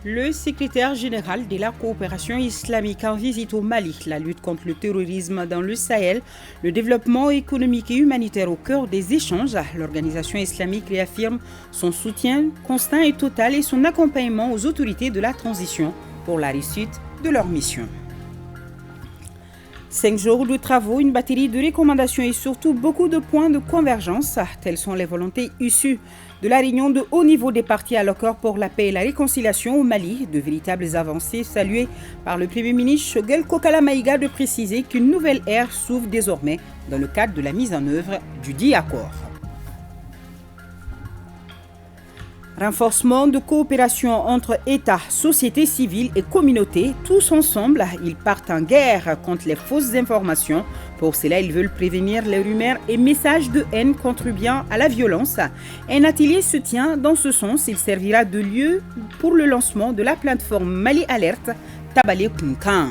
Le secrétaire général de la coopération islamique en visite au Mali, la lutte contre le terrorisme dans le Sahel, le développement économique et humanitaire au cœur des échanges, l'organisation islamique réaffirme son soutien constant et total et son accompagnement aux autorités de la transition pour la réussite de leur mission. 5 jours de travaux, une batterie de recommandations et surtout beaucoup de points de convergence. Telles sont les volontés issues de la réunion de haut niveau des partis à l'accord pour la paix et la réconciliation au Mali. De véritables avancées saluées par le Premier ministre Choguel Kokala Maïga de préciser qu'une nouvelle ère s'ouvre désormais dans le cadre de la mise en œuvre du dit accord. Renforcement de coopération entre États, société civile et communauté, tous ensemble, ils partent en guerre contre les fausses informations. Pour cela, ils veulent prévenir les rumeurs et messages de haine contribuant à la violence. Un atelier se tient dans ce sens. Il servira de lieu pour le lancement de la plateforme Mali Alert Tabale Kunkan.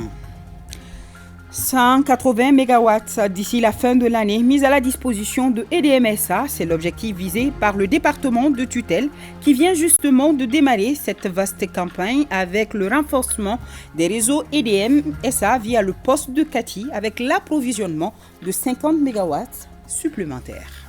180 MW d'ici la fin de l'année mis à la disposition de EDMSA, c'est l'objectif visé par le département de tutelle qui vient justement de démarrer cette vaste campagne avec le renforcement des réseaux EDMSA via le poste de Kati avec l'approvisionnement de 50 MW supplémentaires.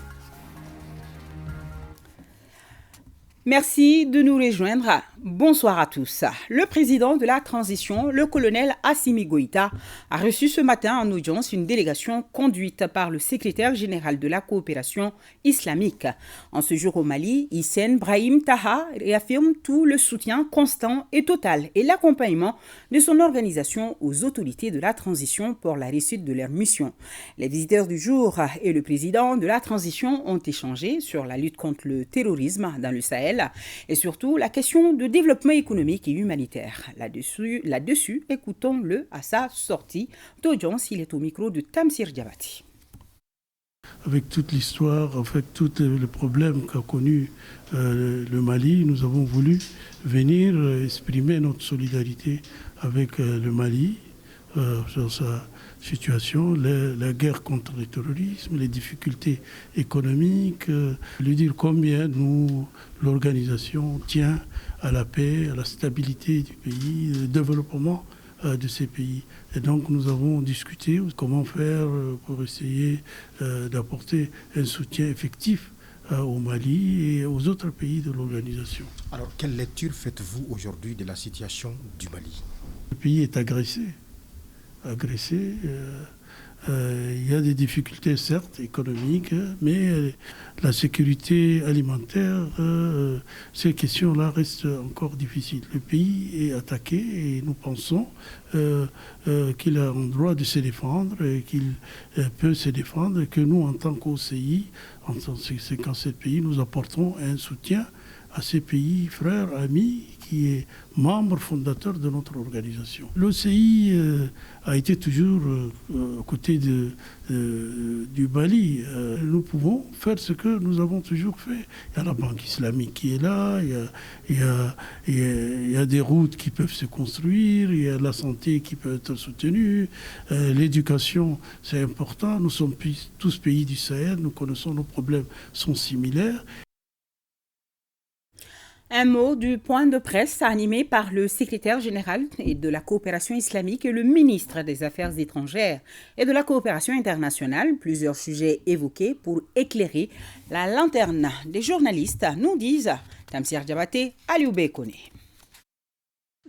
Merci de nous rejoindre. Bonsoir à tous. Le président de la transition, le colonel Assimi Goïta, a reçu ce matin en audience une délégation conduite par le secrétaire général de la coopération islamique. En ce jour au Mali, Hissène Brahim Taha réaffirme tout le soutien constant et total et l'accompagnement de son organisation aux autorités de la transition pour la réussite de leur mission. Les visiteurs du jour et le président de la transition ont échangé sur la lutte contre le terrorisme dans le Sahel et surtout la question de développement économique et humanitaire. Là-dessus, écoutons-le à sa sortie d'audience. Il est au micro de Tamsir Diabati. Avec toute l'histoire, en fait, tout le problème qu'a connu le Mali, nous avons voulu venir exprimer notre solidarité avec le Mali sur sa situation, la guerre contre le terrorisme, les difficultés économiques, lui dire combien l'organisation tient à la paix, à la stabilité du pays, au développement de ces pays. Et donc nous avons discuté comment faire pour essayer d'apporter un soutien effectif au Mali et aux autres pays de l'organisation. Alors, quelle lecture faites-vous aujourd'hui de la situation du Mali ? Le pays est agressé. Il y a des difficultés certes économiques, mais la sécurité alimentaire, ces questions-là restent encore difficiles. Le pays est attaqué et nous pensons qu'il a le droit de se défendre et qu'il peut se défendre et que nous, en tant qu'OCI, en tant que 57 pays, nous apportons un soutien à ces pays frères, amis, qui est membre fondateur de notre organisation. L'OCI a été toujours aux côtés du Mali. Nous pouvons faire ce que nous avons toujours fait. Il y a la Banque islamique qui est là, il y a des routes qui peuvent se construire, il y a la santé qui peut être soutenue, l'éducation, c'est important. Nous sommes tous pays du Sahel, nous connaissons nos problèmes, sont similaires. Un mot du point de presse animé par le secrétaire général de la coopération islamique et le ministre des Affaires étrangères et de la coopération internationale. Plusieurs sujets évoqués pour éclairer la lanterne des journalistes, nous disent Tamsir Diabaté, Aliou Bekone.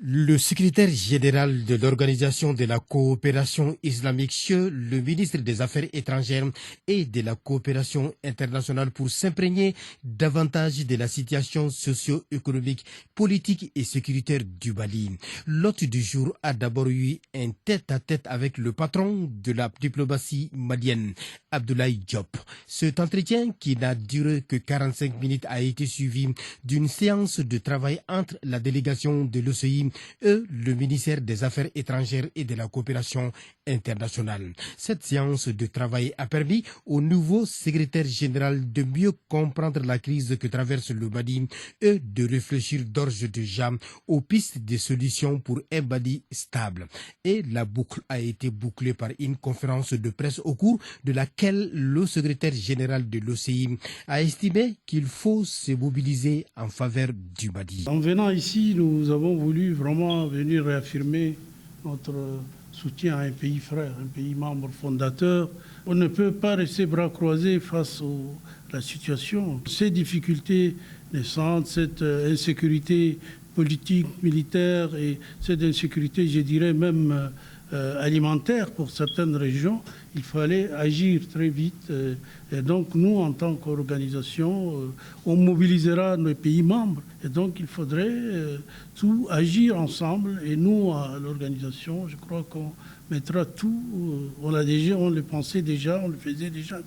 Le secrétaire général de l'Organisation de la coopération islamique, le ministre des Affaires étrangères et de la coopération internationale pour s'imprégner davantage de la situation socio-économique, politique et sécuritaire du Mali. L'hôte du jour a d'abord eu un tête-à-tête avec le patron de la diplomatie malienne, Abdoulaye Diop. Cet entretien, qui n'a duré que 45 minutes, a été suivi d'une séance de travail entre la délégation de l'OCI et le ministère des Affaires étrangères et de la coopération internationale. Cette séance de travail a permis au nouveau secrétaire général de mieux comprendre la crise que traverse le Mali et de réfléchir d'ores et déjà aux pistes de solutions pour un Mali stable. Et la boucle a été bouclée par une conférence de presse au cours de laquelle le secrétaire général de l'OCI a estimé qu'il faut se mobiliser en faveur du Mali. En venant ici, nous avons voulu vraiment venir réaffirmer notre soutien à un pays frère, un pays membre fondateur. On ne peut pas rester bras croisés face à la situation. Ces difficultés naissantes, cette insécurité politique, militaire et cette insécurité, je dirais même alimentaire pour certaines régions, il fallait agir très vite. Et donc nous, en tant qu'organisation, on mobilisera nos pays membres. Et donc il faudrait tout agir ensemble. Et nous, à l'organisation, je crois qu'on mettra tout. On le pensait déjà, on le faisait déjà.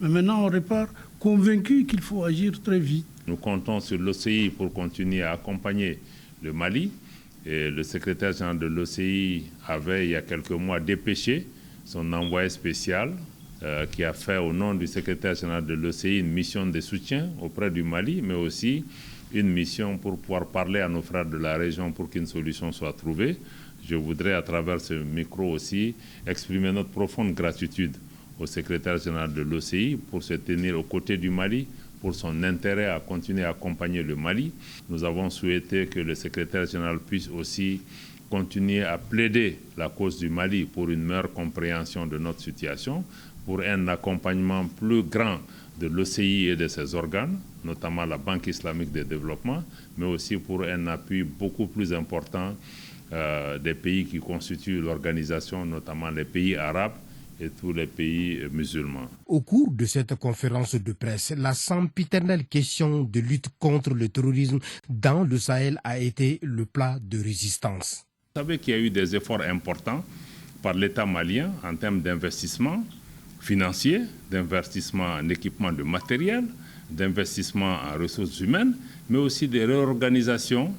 Mais maintenant, on repart convaincu qu'il faut agir très vite. Nous comptons sur l'OCI pour continuer à accompagner le Mali. Et le secrétaire général de l'OCI avait, il y a quelques mois, dépêché son envoyé spécial qui a fait, au nom du secrétaire général de l'OCI, une mission de soutien auprès du Mali, mais aussi une mission pour pouvoir parler à nos frères de la région pour qu'une solution soit trouvée. Je voudrais, à travers ce micro aussi, exprimer notre profonde gratitude au secrétaire général de l'OCI pour se tenir aux côtés du Mali, pour son intérêt à continuer à accompagner le Mali. Nous avons souhaité que le secrétaire général puisse aussi continuer à plaider la cause du Mali pour une meilleure compréhension de notre situation, pour un accompagnement plus grand de l'OCI et de ses organes, notamment la Banque islamique de développement, mais aussi pour un appui beaucoup plus important des pays qui constituent l'organisation, notamment les pays arabes, et tous les pays musulmans. Au cours de cette conférence de presse, la sempiternelle question de lutte contre le terrorisme dans le Sahel a été le plat de résistance. Vous savez qu'il y a eu des efforts importants par l'État malien en termes d'investissement financier, d'investissement en équipement de matériel, d'investissement en ressources humaines, mais aussi des réorganisations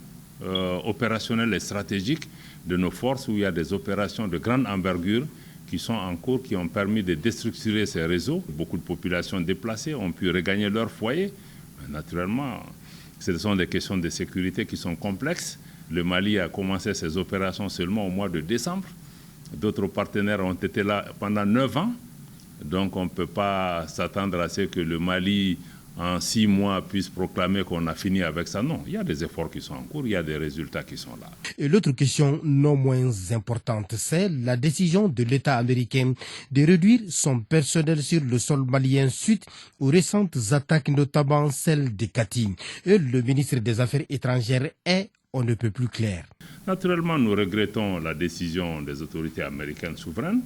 opérationnelles et stratégiques de nos forces où il y a des opérations de grande envergure qui sont en cours, qui ont permis de déstructurer ces réseaux. Beaucoup de populations déplacées ont pu regagner leur foyer. Mais naturellement, ce sont des questions de sécurité qui sont complexes. Le Mali a commencé ses opérations seulement au mois de décembre. D'autres partenaires ont été là pendant 9 ans. Donc on ne peut pas s'attendre à ce que le Mali, en 6 mois, puisse proclamer qu'on a fini avec ça. Non, il y a des efforts qui sont en cours, il y a des résultats qui sont là. Et l'autre question non moins importante, c'est la décision de l'État américain de réduire son personnel sur le sol malien suite aux récentes attaques, notamment celle de Kati. Et le ministre des Affaires étrangères est on ne peut plus clair. Naturellement, nous regrettons la décision des autorités américaines souveraines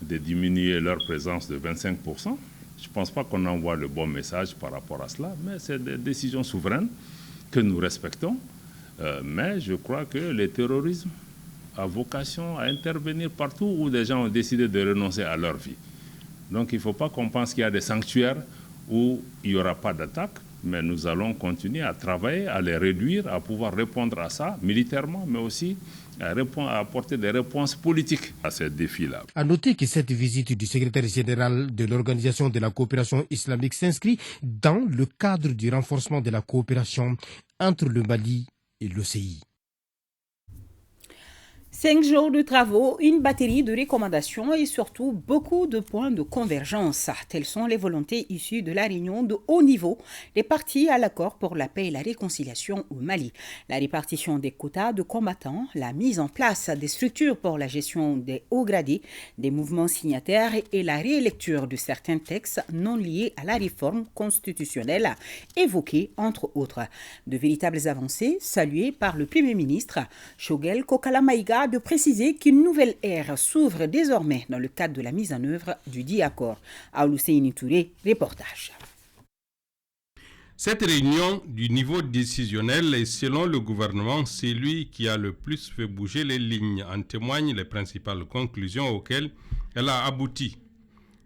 de diminuer leur présence de 25%. Je ne pense pas qu'on envoie le bon message par rapport à cela, mais c'est des décisions souveraines que nous respectons. Mais je crois que le terrorisme a vocation à intervenir partout où des gens ont décidé de renoncer à leur vie. Donc il ne faut pas qu'on pense qu'il y a des sanctuaires où il n'y aura pas d'attaque, mais nous allons continuer à travailler, à les réduire, à pouvoir répondre à ça militairement, mais aussi à apporter des réponses politiques à ces défis-là. À noter que cette visite du secrétaire général de l'Organisation de la coopération islamique s'inscrit dans le cadre du renforcement de la coopération entre le Mali et l'OCI. 5 jours de travaux, une batterie de recommandations et surtout beaucoup de points de convergence. Telles sont les volontés issues de la réunion de haut niveau des partis à l'accord pour la paix et la réconciliation au Mali. La répartition des quotas de combattants, la mise en place des structures pour la gestion des hauts gradés, des mouvements signataires et la rélecture de certains textes non liés à la réforme constitutionnelle évoqués entre autres. De véritables avancées saluées par le Premier ministre Choguel Kokala-Maïga de préciser qu'une nouvelle ère s'ouvre désormais dans le cadre de la mise en œuvre du dit accord. Aoulousseini Touré, reportage. Cette réunion du niveau décisionnel est, selon le gouvernement, celui qui a le plus fait bouger les lignes. En témoignent les principales conclusions auxquelles elle a abouti.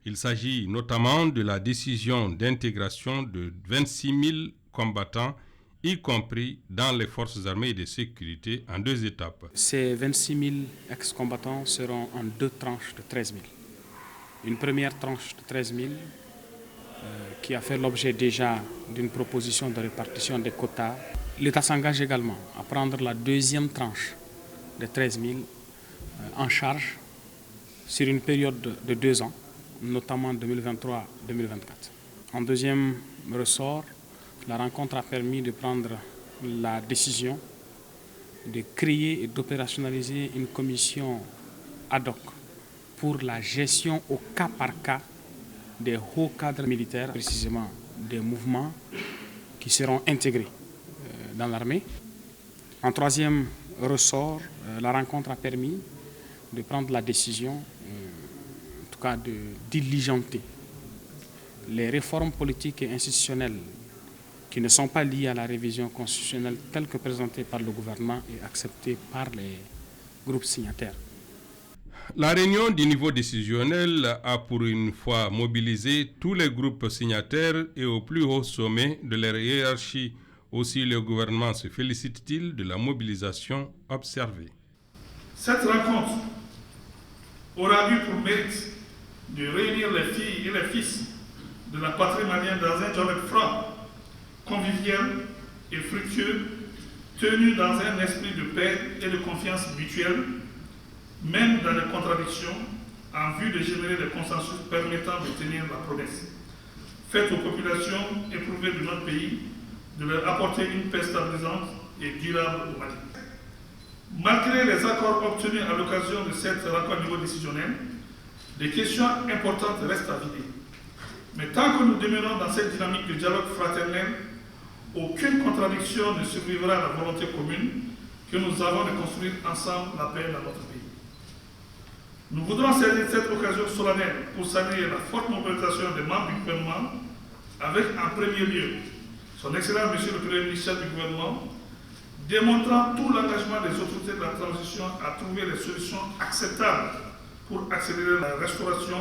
Il s'agit notamment de la décision d'intégration de 26 000 combattants y compris dans les forces armées et de sécurité en 2 étapes. Ces 26 000 ex-combattants seront en 2 tranches de 13 000. Une première tranche de 13 000 qui a fait l'objet déjà d'une proposition de répartition des quotas. L'État s'engage également à prendre la 2e tranche de 13 000 en charge sur une période de 2 ans, notamment 2023-2024. En deuxième ressort, la rencontre a permis de prendre la décision de créer et d'opérationnaliser une commission ad hoc pour la gestion au cas par cas des hauts cadres militaires, précisément des mouvements qui seront intégrés dans l'armée. En troisième ressort, la rencontre a permis de prendre la décision, en tout cas de diligenter les réformes politiques et institutionnelles qui ne sont pas liées à la révision constitutionnelle telle que présentée par le gouvernement et acceptée par les groupes signataires. La réunion du niveau décisionnel a pour une fois mobilisé tous les groupes signataires et au plus haut sommet de leur hiérarchie. Aussi, le gouvernement se félicite-t-il de la mobilisation observée. Cette rencontre aura eu pour mérite de réunir les filles et les fils de la patrie malienne dans un dialogue franc, convivial et fructueux, tenu dans un esprit de paix et de confiance mutuelle, même dans les contradictions, en vue de générer des consensus permettant de tenir la promesse faite aux populations éprouvées de notre pays de leur apporter une paix stabilisante et durable au Mali. Malgré les accords obtenus à l'occasion de cette rencontre au niveau décisionnel, des questions importantes restent à vider. Mais tant que nous demeurons dans cette dynamique de dialogue fraternel, aucune contradiction ne survivra à la volonté commune que nous avons de construire ensemble la paix dans notre pays. Nous voudrons saisir cette occasion solennelle pour saluer la forte mobilisation des membres du gouvernement, avec en premier lieu son Excellence Monsieur le Premier ministre du gouvernement, démontrant tout l'engagement des autorités de la transition à trouver des solutions acceptables pour accélérer la restauration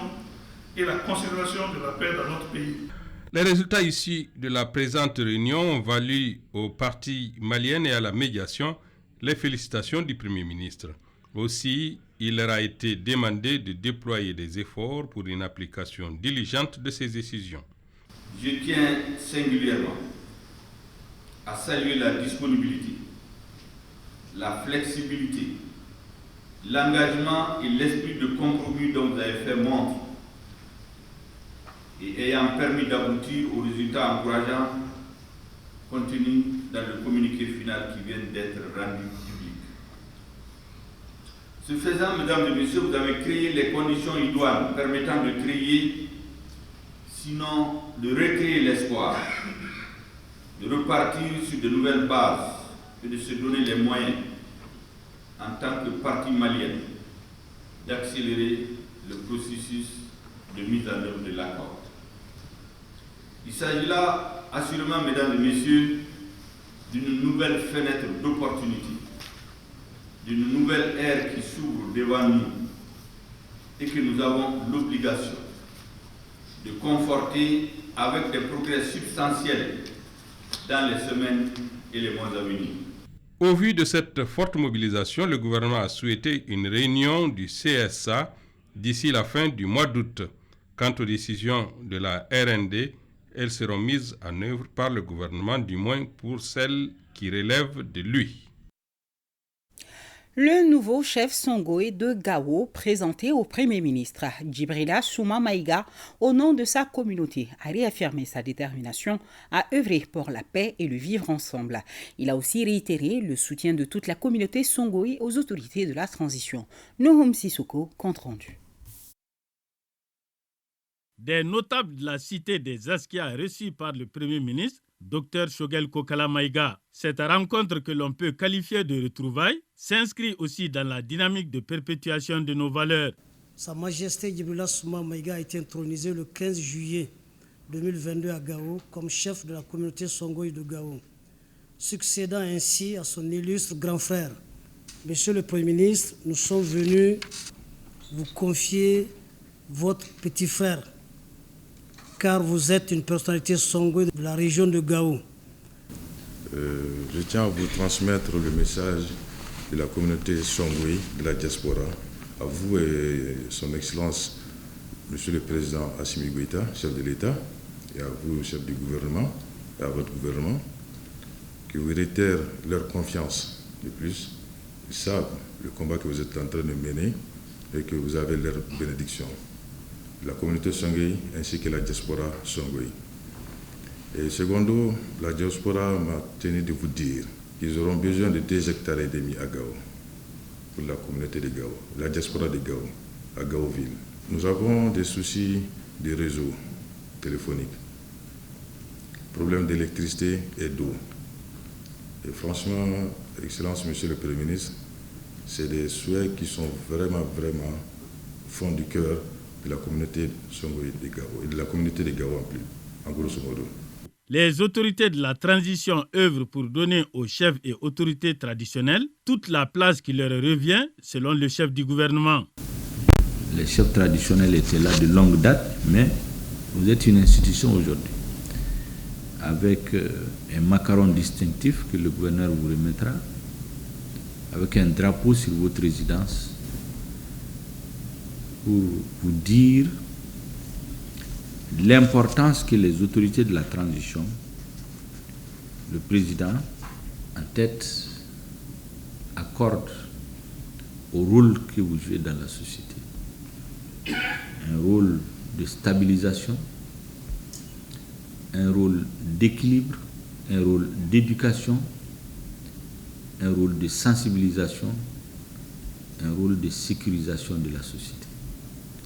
et la consolidation de la paix dans notre pays. Les résultats issus de la présente réunion ont valu aux parties maliennes et à la médiation les félicitations du Premier ministre. Aussi, il leur a été demandé de déployer des efforts pour une application diligente de ces décisions. Je tiens singulièrement à saluer la disponibilité, la flexibilité, l'engagement et l'esprit de compromis dont vous avez fait montre et ayant permis d'aboutir aux résultats encourageants contenus dans le communiqué final qui vient d'être rendu public. Ce faisant, mesdames et messieurs, vous avez créé les conditions idoines permettant de créer, sinon de recréer l'espoir, de repartir sur de nouvelles bases et de se donner les moyens, en tant que partie malienne, d'accélérer le processus de mise en œuvre de l'accord. Il s'agit là, assurément, mesdames et messieurs, d'une nouvelle fenêtre d'opportunité, d'une nouvelle ère qui s'ouvre devant nous et que nous avons l'obligation de conforter avec des progrès substantiels dans les semaines et les mois à venir. Au vu de cette forte mobilisation, le gouvernement a souhaité une réunion du CSA d'ici la fin du mois d'août. Quant aux décisions de la RND, elles seront mises en œuvre par le gouvernement, du moins pour celles qui relèvent de lui. Le nouveau chef Songoï de Gao, présenté au Premier ministre Djibrila Souma Maïga au nom de sa communauté, a réaffirmé sa détermination à œuvrer pour la paix et le vivre ensemble. Il a aussi réitéré le soutien de toute la communauté Songoï aux autorités de la transition. Nohom Sissoko, compte rendu. Des notables de la cité des Askia reçus par le Premier ministre, Dr Shogel Kokala Maïga. Cette rencontre que l'on peut qualifier de retrouvailles s'inscrit aussi dans la dynamique de perpétuation de nos valeurs. Sa Majesté Djibrila Souma Maïga a été intronisé le 15 juillet 2022 à Gao comme chef de la communauté Songoï de Gao, succédant ainsi à son illustre grand frère. Monsieur le Premier ministre, nous sommes venus vous confier votre petit frère, car vous êtes une personnalité Songoï de la région de Gao. Je tiens à vous transmettre le message de la communauté Songwe, de la diaspora, à vous et son Excellence, Monsieur le Président Assimi Goïta, chef de l'État, et à vous, chef du gouvernement, et à votre gouvernement, que vous réitèrent leur confiance de plus. Ils savent le combat que vous êtes en train de mener et que vous avez leur bénédiction. La communauté Songwe ainsi que la diaspora Songwe. Et secondo, la diaspora m'a tenu de vous dire qu'ils auront besoin de 2,5 hectares à Gao, pour la communauté de Gao, la diaspora de Gao, à Gaoville. Nous avons des soucis de réseau téléphonique, problèmes d'électricité et d'eau. Et franchement, Excellence, Monsieur le Premier ministre, c'est des souhaits qui sont vraiment au fond du cœur de la communauté Songwe de Gao, et de la communauté de Gao en grosso modo. Les autorités de la transition œuvrent pour donner aux chefs et autorités traditionnelles toute la place qui leur revient, selon le chef du gouvernement. Les chefs traditionnels étaient là de longue date, mais vous êtes une institution aujourd'hui, avec un macaron distinctif que le gouverneur vous remettra, avec un drapeau sur votre résidence, pour vous dire l'importance que les autorités de la transition, le président en tête, accordent au rôle que vous jouez dans la société. Un rôle de stabilisation, un rôle d'équilibre, un rôle d'éducation, un rôle de sensibilisation, un rôle de sécurisation de la société.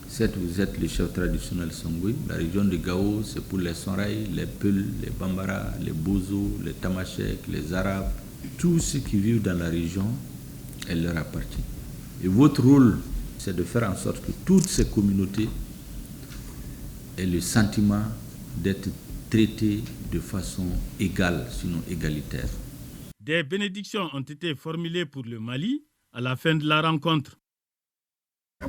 Certes, vous êtes le chef traditionnel Songwe. La région de Gao, c'est pour les Sonrai, les Peul, les Bambara, les Bozo, les Tamashek, les Arabes. Tous ceux qui vivent dans la région, elle leur appartient. Et votre rôle, c'est de faire en sorte que toutes ces communautés aient le sentiment d'être traitées de façon égale, sinon égalitaire. Des bénédictions ont été formulées pour le Mali à la fin de la rencontre.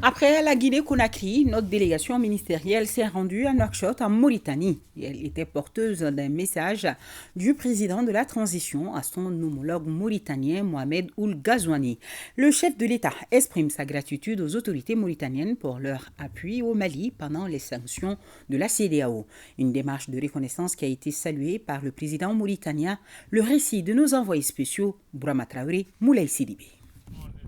Après la Guinée-Conakry, notre délégation ministérielle s'est rendue à Nouakchott, en Mauritanie. Elle était porteuse d'un message du président de la transition à son homologue mauritanien Mohamed Ould Ghazouani. Le chef de l'État exprime sa gratitude aux autorités mauritaniennes pour leur appui au Mali pendant les sanctions de la CEDEAO. Une démarche de reconnaissance qui a été saluée par le président mauritanien. Le récit de nos envoyés spéciaux, Bourama Traoré, Moulay Sidibé.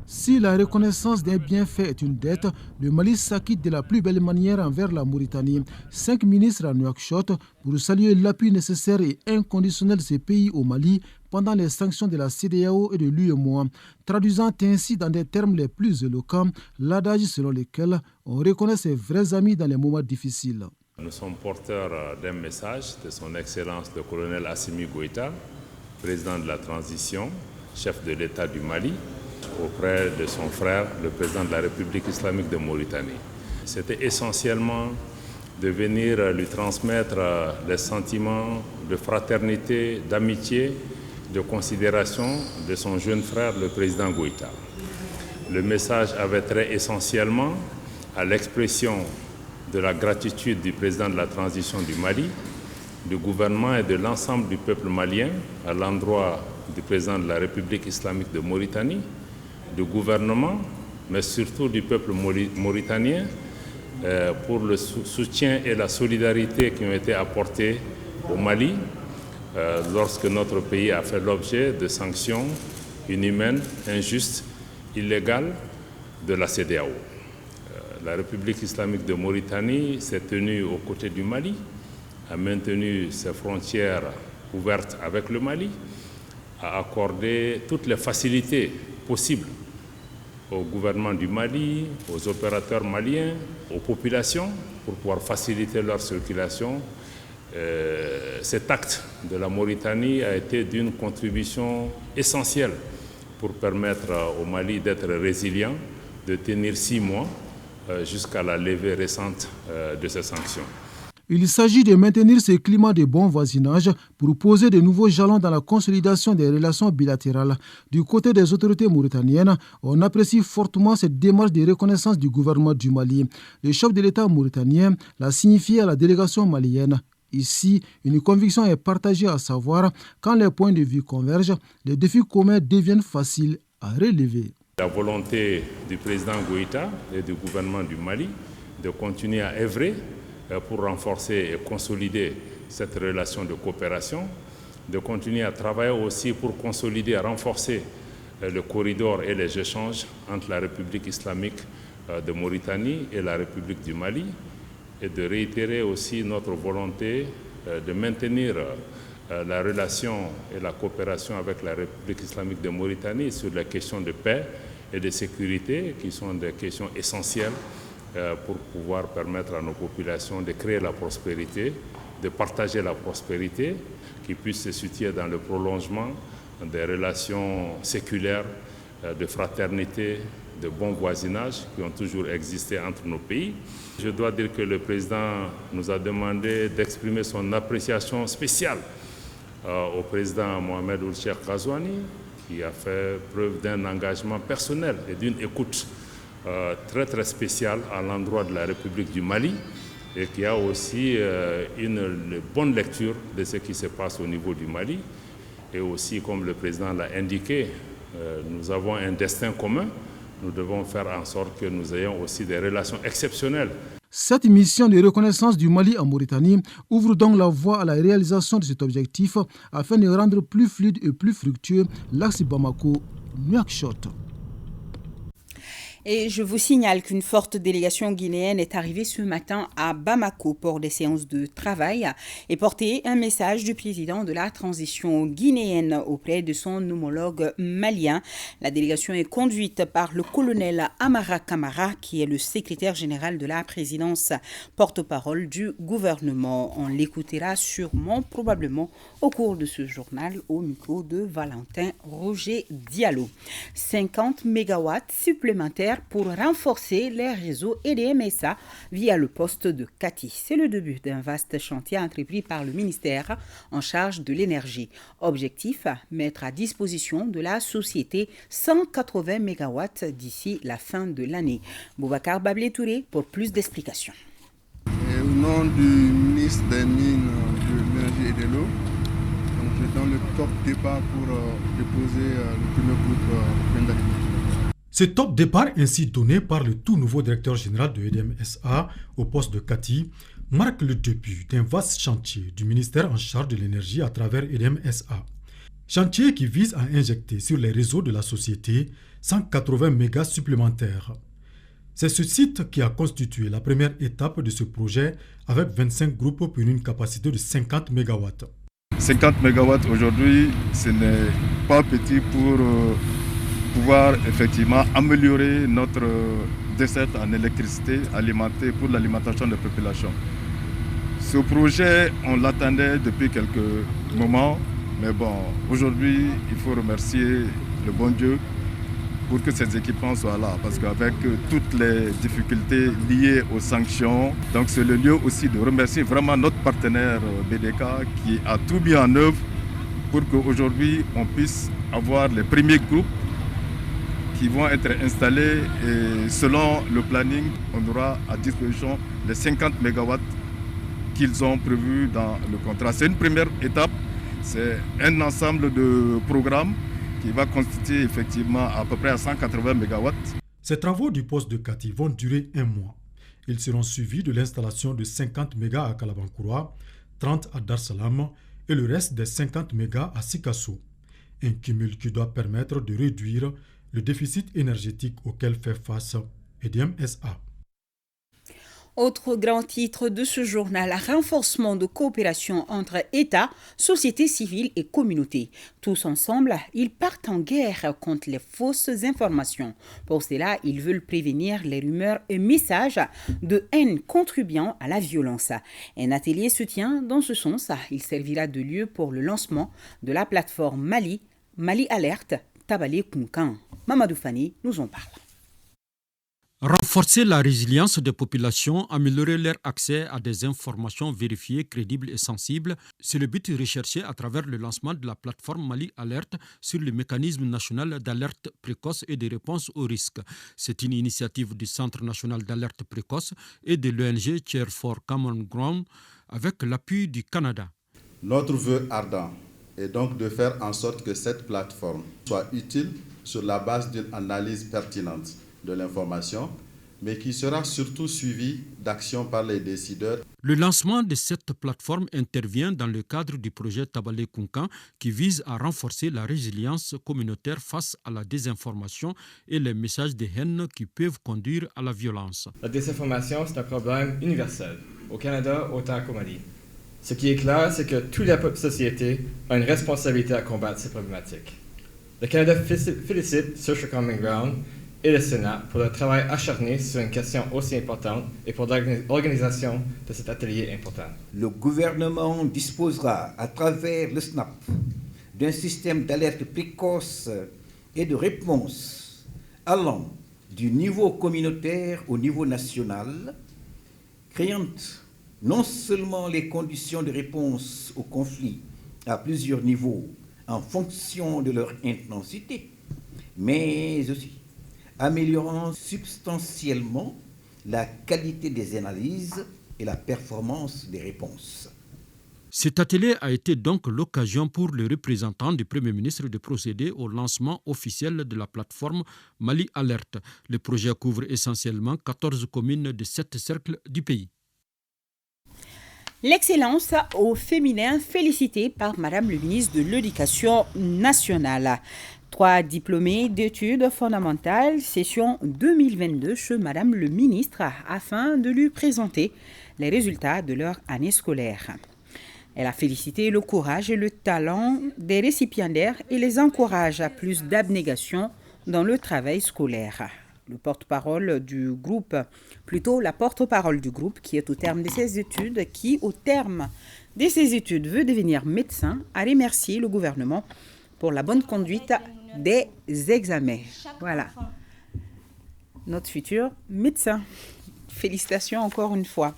Si la reconnaissance des bienfaits est une dette, le Mali s'acquitte de la plus belle manière envers la Mauritanie. 5 ministres à Nouakchott pour saluer l'appui nécessaire et inconditionnel de ces pays au Mali pendant les sanctions de la CEDEAO et de l'UEMOA, traduisant ainsi dans des termes les plus éloquents l'adage selon lequel on reconnaît ses vrais amis dans les moments difficiles. Nous sommes porteurs d'un message de son Excellence le colonel Assimi Goïta, président de la transition, chef de l'État du Mali, auprès de son frère, le président de la République islamique de Mauritanie. C'était essentiellement de venir lui transmettre les sentiments de fraternité, d'amitié, de considération de son jeune frère, le président Goïta. Le message avait trait essentiellement à l'expression de la gratitude du président de la transition du Mali, du gouvernement et de l'ensemble du peuple malien à l'endroit du président de la République islamique de Mauritanie, du gouvernement, mais surtout du peuple mauritanien pour le soutien et la solidarité qui ont été apportés au Mali lorsque notre pays a fait l'objet de sanctions inhumaines, injustes, illégales de la CEDEAO. La République islamique de Mauritanie s'est tenue aux côtés du Mali, a maintenu ses frontières ouvertes avec le Mali, a accordé toutes les facilités possibles au gouvernement du Mali, aux opérateurs maliens, aux populations pour pouvoir faciliter leur circulation. Cet acte de la Mauritanie a été d'une contribution essentielle pour permettre au Mali d'être résilient, de tenir 6 mois jusqu'à la levée récente de ces sanctions. Il s'agit de maintenir ce climat de bon voisinage pour poser de nouveaux jalons dans la consolidation des relations bilatérales. Du côté des autorités mauritaniennes, on apprécie fortement cette démarche de reconnaissance du gouvernement du Mali. Le chef de l'État mauritanien l'a signifié à la délégation malienne. Ici, une conviction est partagée, à savoir, quand les points de vue convergent, les défis communs deviennent faciles à relever. La volonté du président Goïta et du gouvernement du Mali de continuer à œuvrer pour renforcer et consolider cette relation de coopération, de continuer à travailler aussi pour consolider et renforcer le corridor et les échanges entre la République islamique de Mauritanie et la République du Mali, et de réitérer aussi notre volonté de maintenir la relation et la coopération avec la République islamique de Mauritanie sur les questions de paix et de sécurité, qui sont des questions essentielles pour pouvoir permettre à nos populations de créer la prospérité, de partager la prospérité, qui puisse se situer dans le prolongement des relations séculaires, de fraternité, de bon voisinage qui ont toujours existé entre nos pays. Je dois dire que le président nous a demandé d'exprimer son appréciation spéciale au président Mohamed Ould Cheikh Ghazouani, qui a fait preuve d'un engagement personnel et d'une écoute très très spéciale à l'endroit de la République du Mali, et qui a aussi une bonne lecture de ce qui se passe au niveau du Mali. Et aussi, comme le président l'a indiqué, nous avons un destin commun. Nous devons faire en sorte que nous ayons aussi des relations exceptionnelles. Cette mission de reconnaissance du Mali en Mauritanie ouvre donc la voie à la réalisation de cet objectif afin de rendre plus fluide et plus fructueux l'axe Bamako-Nouakchott. Et je vous signale qu'une forte délégation guinéenne est arrivée ce matin à Bamako pour des séances de travail et porter un message du président de la transition guinéenne auprès de son homologue malien. La délégation est conduite par le colonel Amara Camara, qui est le secrétaire général de la présidence, porte-parole du gouvernement. On l'écoutera sûrement, probablement, au cours de ce journal au micro de Valentin Roger Diallo. 50 mégawatts supplémentaires pour renforcer les réseaux EDMSA via le poste de Kati. C'est le début d'un vaste chantier entrepris par le ministère en charge de l'énergie. Objectif, mettre à disposition de la société 180 mégawatts d'ici la fin de l'année. Boubacar Bablé-Touré pour plus d'explications. Au nom du ministre des Mines, de l'Énergie et de l'Eau, je suis dans le top départ pour déposer le premier groupe d'activité. Ce top départ ainsi donné par le tout nouveau directeur général de EDMSA au poste de Kati marque le début d'un vaste chantier du ministère en charge de l'énergie à travers EDMSA. Chantier qui vise à injecter sur les réseaux de la société 180 mégas supplémentaires. C'est ce site qui a constitué la première étape de ce projet avec 25 groupes pour une capacité de 50 mégawatts. 50 mégawatts aujourd'hui, ce n'est pas petit pour pouvoir effectivement améliorer notre desserte en électricité alimentée pour l'alimentation des populations. Ce projet, on l'attendait depuis quelques moments, mais bon, aujourd'hui, il faut remercier le bon Dieu pour que ces équipements soient là, parce qu'avec toutes les difficultés liées aux sanctions, donc c'est le lieu aussi de remercier vraiment notre partenaire BDK qui a tout mis en œuvre pour qu'aujourd'hui on puisse avoir les premiers groupes qui vont être installés et selon le planning, on aura à disposition les 50 mégawatts qu'ils ont prévus dans le contrat. C'est une première étape, c'est un ensemble de programmes qui va constituer effectivement à peu près à 180 mégawatts. Ces travaux du poste de Kati vont durer 1 mois. Ils seront suivis de l'installation de 50 mégas à Kalabankura, 30 à Dar Salam et le reste des 50 mégas à Sikasso. Un cumul qui doit permettre de réduire le déficit énergétique auquel fait face EDMSA. Autre grand titre de ce journal, renforcement de coopération entre États, société civile et communauté. Tous ensemble, ils partent en guerre contre les fausses informations. Pour cela, ils veulent prévenir les rumeurs et messages de haine contribuant à la violence. Un atelier se tient dans ce sens. Il servira de lieu pour le lancement de la plateforme Mali Alerte, Tabalé Kunkan. Mamadou Fani nous en parle. Renforcer la résilience des populations, améliorer leur accès à des informations vérifiées, crédibles et sensibles, c'est le but recherché à travers le lancement de la plateforme Mali Alerte sur le mécanisme national d'alerte précoce et de réponse aux risques. C'est une initiative du Centre national d'alerte précoce et de l'ONG Chair for Common Ground avec l'appui du Canada. Notre vœu ardent est donc de faire en sorte que cette plateforme soit utile sur la base d'une analyse pertinente de l'information, mais qui sera surtout suivie d'actions par les décideurs. Le lancement de cette plateforme intervient dans le cadre du projet Tabalé Kunkan qui vise à renforcer la résilience communautaire face à la désinformation et les messages de haine qui peuvent conduire à la violence. La désinformation, c'est un problème universel, au Canada autant qu'au Mali. Ce qui est clair, c'est que toute la société a une responsabilité à combattre ces problématiques. Le Canada félicite Social Common Ground et le Sénat pour le travail acharné sur une question aussi importante et pour l'organisation de cet atelier important. Le gouvernement disposera à travers le SNAP d'un système d'alerte précoce et de réponse allant du niveau communautaire au niveau national, créant non seulement les conditions de réponse aux conflits à plusieurs niveaux en fonction de leur intensité, mais aussi améliorant substantiellement la qualité des analyses et la performance des réponses. Cet atelier a été donc l'occasion pour les représentants du Premier ministre de procéder au lancement officiel de la plateforme Mali Alert. Le projet couvre essentiellement 14 communes de 7 cercles du pays. L'excellence au féminin félicitée par Madame le ministre de l'Éducation nationale. 3 diplômés d'études fondamentales, session 2022 chez Madame le ministre, afin de lui présenter les résultats de leur année scolaire. Elle a félicité le courage et le talent des récipiendaires et les encourage à plus d'abnégation dans le travail scolaire. La porte-parole du groupe qui est au terme de ses études, veut devenir médecin, a remercié le gouvernement pour la bonne conduite des examens. Voilà. Notre futur médecin. Félicitations encore une fois.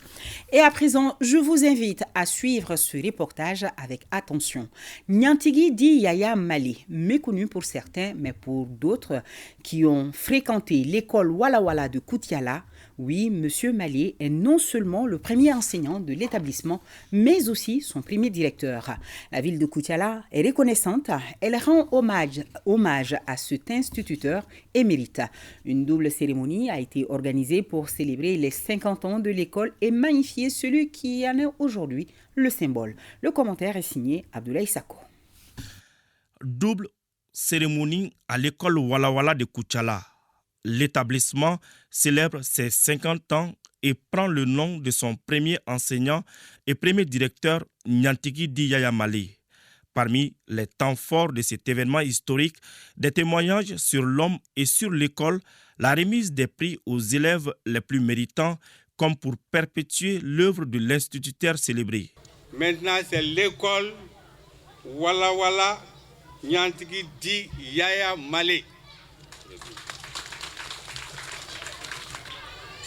Et à présent, je vous invite à suivre ce reportage avec attention. Nyantigi Di Yaya Malé, méconnu pour certains, mais pour d'autres qui ont fréquenté l'école Walla Walla de Koutiala, oui, Monsieur Malé est non seulement le premier enseignant de l'établissement, mais aussi son premier directeur. La ville de Koutiala est reconnaissante. Elle rend hommage à cet instituteur émérite. Une double cérémonie a été organisée pour célébrer les 50 ans de l'école et magnifier celui qui en est aujourd'hui le symbole. Le commentaire est signé Abdoulaye Sako. Double cérémonie à l'école Walla Walla de Koutiala. L'établissement célèbre ses 50 ans et prend le nom de son premier enseignant et premier directeur, Nyantigi Di Yaya Malé. Parmi les temps forts de cet événement historique, des témoignages sur l'homme et sur l'école, la remise des prix aux élèves les plus méritants, comme pour perpétuer l'œuvre de l'instituteur célébré. Maintenant, c'est l'école Walla Walla Nyantigi Di Yaya Malé.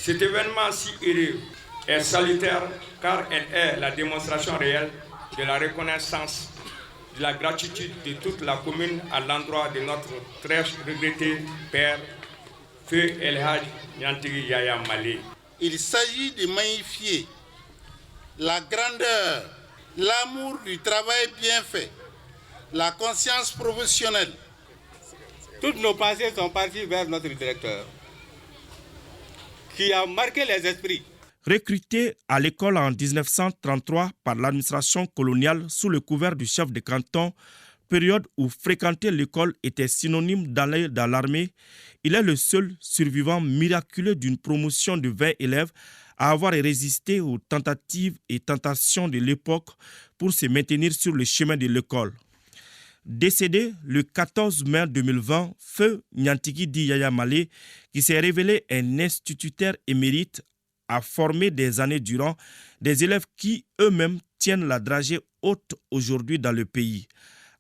Cet événement si heureux est salutaire car elle est la démonstration réelle de la reconnaissance, de la gratitude de toute la commune à l'endroit de notre très regretté père, Feu El Hadj Nyantigi Yaya Malé. Il s'agit de magnifier la grandeur, l'amour du travail bien fait, la conscience professionnelle. Toutes nos pensées sont parties vers notre directeur, qui a marqué les esprits. Recruté à l'école en 1933 par l'administration coloniale sous le couvert du chef de canton, période où fréquenter l'école était synonyme d'aller dans l'armée, il est le seul survivant miraculeux d'une promotion de 20 élèves à avoir résisté aux tentatives et tentations de l'époque pour se maintenir sur le chemin de l'école. Décédé le 14 mai 2020, Feu Nyantigi Di Yaya Malé, qui s'est révélé un instituteur émérite, a formé des années durant des élèves qui eux-mêmes tiennent la dragée haute aujourd'hui dans le pays.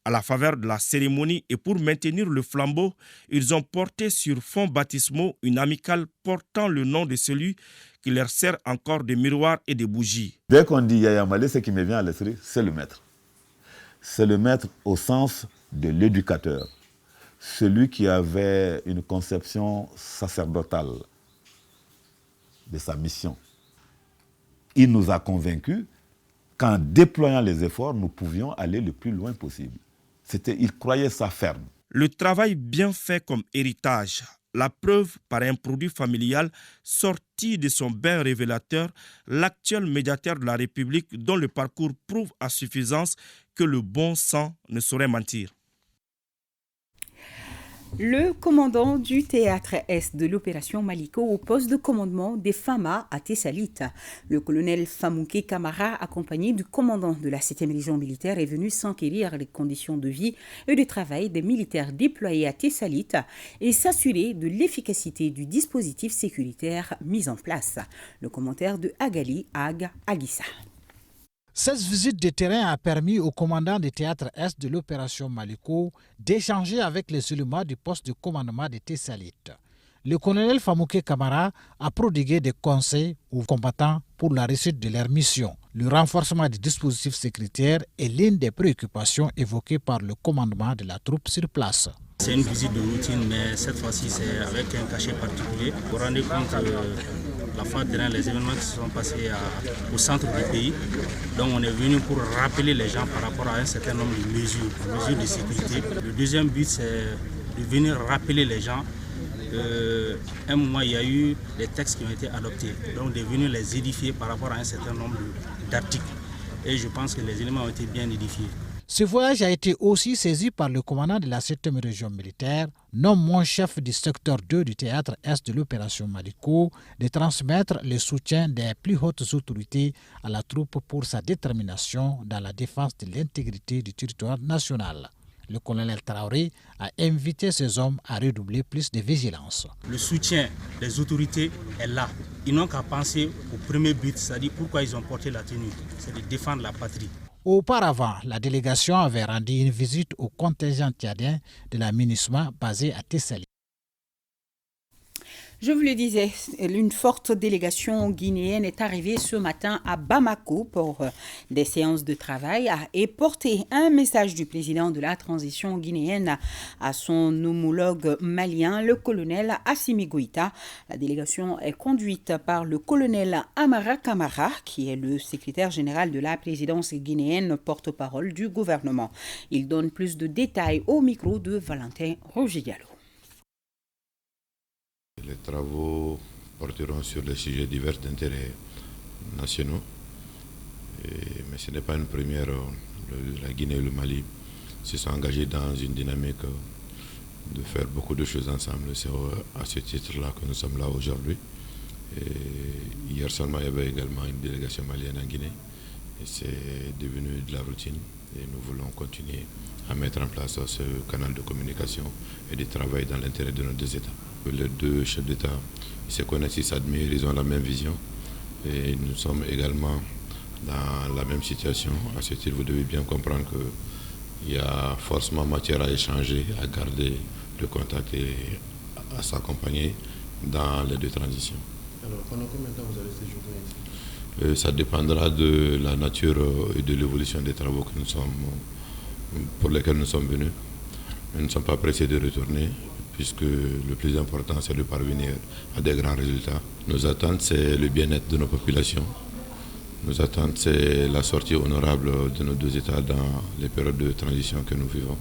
À la faveur de la cérémonie et pour maintenir le flambeau, ils ont porté sur fond baptismaux une amicale portant le nom de celui qui leur sert encore de miroir et de bougies. Dès qu'on dit Yaya Malé, ce qui me vient à l'esprit, c'est le maître. C'est le maître au sens de l'éducateur, celui qui avait une conception sacerdotale de sa mission. Il nous a convaincus qu'en déployant les efforts, nous pouvions aller le plus loin possible. Il croyait ça ferme. Le travail bien fait comme héritage, la preuve par un produit familial sorti de son bain révélateur, l'actuel médiateur de la République dont le parcours prouve à suffisance que le bon sang ne saurait mentir. Le commandant du théâtre Est de l'opération Maliko au poste de commandement des FAMA à Tessalit. Le colonel Famouké Kamara, accompagné du commandant de la 7e région militaire, est venu s'enquérir les conditions de vie et de travail des militaires déployés à Tessalit et s'assurer de l'efficacité du dispositif sécuritaire mis en place. Le commentaire de Agali Ag Agissa. Cette visite de terrain a permis au commandant du théâtre Est de l'opération Maliko d'échanger avec les éléments du poste de commandement de Tessalit. Le colonel Famouké Kamara a prodigué des conseils aux combattants pour la réussite de leur mission. Le renforcement des dispositifs sécuritaires est l'une des préoccupations évoquées par le commandement de la troupe sur place. C'est une visite de routine, mais cette fois-ci, c'est avec un cachet particulier. Vous vous rendez compte la fois dernière, les événements qui se sont passés au centre du pays. Donc on est venu pour rappeler les gens par rapport à un certain nombre de mesures de sécurité. Le deuxième but, c'est de venir rappeler les gens. À un moment, il y a eu des textes qui ont été adoptés. Donc de venir les édifier par rapport à un certain nombre d'articles. Et je pense que les éléments ont été bien édifiés. Ce voyage a été aussi saisi par le commandant de la 7e région militaire, nommé chef du secteur 2 du théâtre Est de l'opération Maliko, de transmettre le soutien des plus hautes autorités à la troupe pour sa détermination dans la défense de l'intégrité du territoire national. Le colonel Traoré a invité ces hommes à redoubler plus de vigilance. Le soutien des autorités est là. Ils n'ont qu'à penser au premier but, c'est-à-dire pourquoi ils ont porté la tenue, c'est de défendre la patrie. Auparavant, la délégation avait rendu une visite au contingent tchadien de la MINUSMA basé à Tessalit. Je vous le disais, une forte délégation guinéenne est arrivée ce matin à Bamako pour des séances de travail et porter un message du président de la transition guinéenne à son homologue malien, le colonel Assimi Goïta. La délégation est conduite par le colonel Amara Kamara, qui est le secrétaire général de la présidence guinéenne, porte-parole du gouvernement. Il donne plus de détails au micro de Valentin Roger-Diallo. Les travaux porteront sur les sujets divers d'intérêt nationaux, mais ce n'est pas une première. La Guinée et le Mali se sont engagés dans une dynamique de faire beaucoup de choses ensemble. C'est à ce titre-là que nous sommes là aujourd'hui. Hier seulement, il y avait également une délégation malienne en Guinée, et c'est devenu de la routine. Et nous voulons continuer à mettre en place ce canal de communication et de travail dans l'intérêt de nos deux États. Les deux chefs d'État se connaissent, ils s'admirent, ils ont la même vision et nous sommes également dans la même situation. À ce titre, vous devez bien comprendre qu'il y a forcément matière à échanger, à garder le contact et à s'accompagner dans les deux transitions. Alors, pendant combien de temps vous allez séjourner ici ? Ça dépendra de la nature et de l'évolution des travaux pour lesquels nous sommes venus. Nous ne sommes pas pressés de retourner, puisque le plus important, c'est de parvenir à des grands résultats. Nos attentes, c'est le bien-être de nos populations. Nos attentes, c'est la sortie honorable de nos deux États dans les périodes de transition que nous vivons.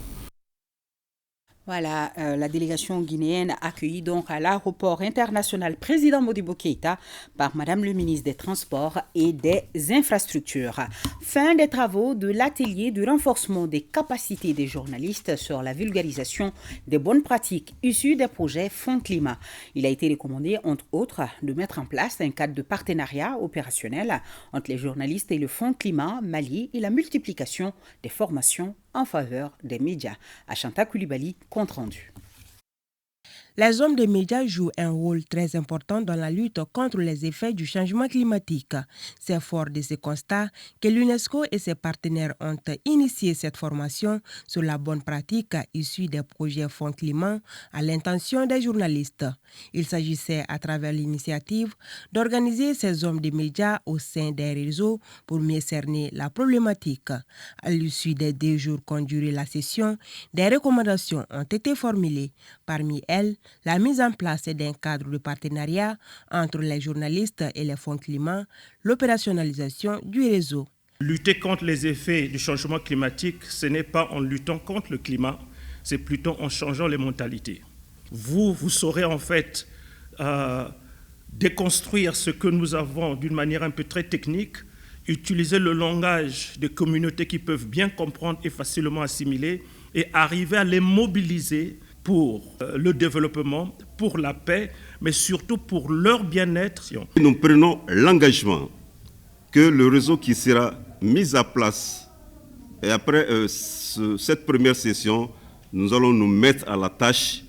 Voilà, la délégation guinéenne accueillie donc à l'aéroport international président Modibo Keïta par Madame le ministre des Transports et des Infrastructures. Fin des travaux de l'atelier de renforcement des capacités des journalistes sur la vulgarisation des bonnes pratiques issues des projets Fonds Climat. Il a été recommandé, entre autres, de mettre en place un cadre de partenariat opérationnel entre les journalistes et le Fonds Climat Mali et la multiplication des formations en faveur des médias. Achanta Koulibaly, compte rendu. Les hommes des médias jouent un rôle très important dans la lutte contre les effets du changement climatique. C'est fort de ce constat que l'UNESCO et ses partenaires ont initié cette formation sur la bonne pratique issue des projets Fonds Climat à l'intention des journalistes. Il s'agissait, à travers l'initiative, d'organiser ces hommes des médias au sein des réseaux pour mieux cerner la problématique. À l'issue des 2 jours qu'ont duré la session, des recommandations ont été formulées. Parmi elles, la mise en place d'un cadre de partenariat entre les journalistes et les fonds climat, l'opérationnalisation du réseau. Lutter contre les effets du changement climatique, ce n'est pas en luttant contre le climat, c'est plutôt en changeant les mentalités. Vous saurez en fait déconstruire ce que nous avons d'une manière un peu très technique, utiliser le langage des communautés qui peuvent bien comprendre et facilement assimiler et arriver à les mobiliser pour le développement, pour la paix, mais surtout pour leur bien-être. Nous prenons l'engagement que le réseau qui sera mis à place, et après cette première session, nous allons nous mettre à la tâche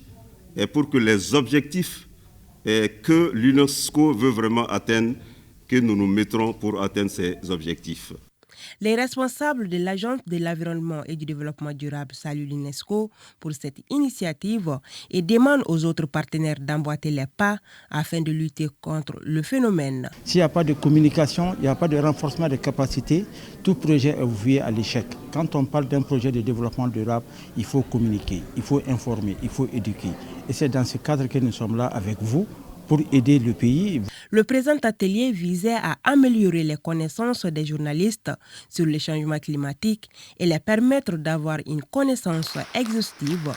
et pour que les objectifs que l'UNESCO veut vraiment atteindre, que nous nous mettrons pour atteindre ces objectifs. Les responsables de l'Agence de l'environnement et du développement durable saluent l'UNESCO pour cette initiative et demandent aux autres partenaires d'emboîter les pas afin de lutter contre le phénomène. S'il n'y a pas de communication, il n'y a pas de renforcement des capacités, tout projet est voué à l'échec. Quand on parle d'un projet de développement durable, il faut communiquer, il faut informer, il faut éduquer. Et c'est dans ce cadre que nous sommes là avec vous pour aider le pays. Le présent atelier visait à améliorer les connaissances des journalistes sur le changement climatique et les permettre d'avoir une connaissance exhaustive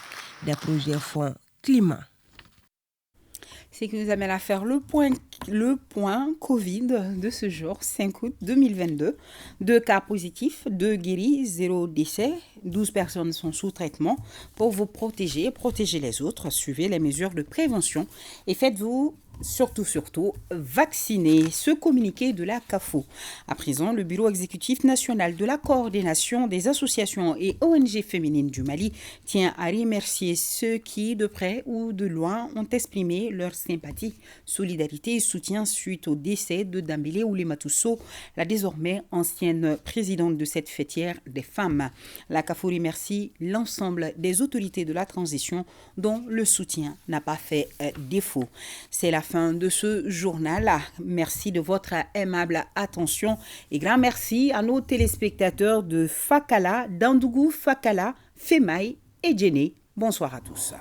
des projets fonds climat. C'est ce qui nous amène à faire le point Covid de ce jour, 5 août 2022. 2 cas positifs, 2 guéris, 0 décès. 12 personnes sont sous traitement. Pour vous protéger, protéger les autres, suivez les mesures de prévention et faites-vous surtout vacciner. Ce communiqué de la CAFO. À présent, le Bureau exécutif national de la coordination des associations et ONG féminines du Mali tient à remercier ceux qui, de près ou de loin, ont exprimé leur sympathie, solidarité et soutien suite au décès de Dambélé Oulimatousso, la désormais ancienne présidente de cette fêtière des femmes. La CAFO remercie l'ensemble des autorités de la transition dont le soutien n'a pas fait défaut. C'est la fin de ce journal. Merci de votre aimable attention et grand merci à nos téléspectateurs de Fakala, d'Andougou, Fakala, Femaï et Djéné. Bonsoir à tous.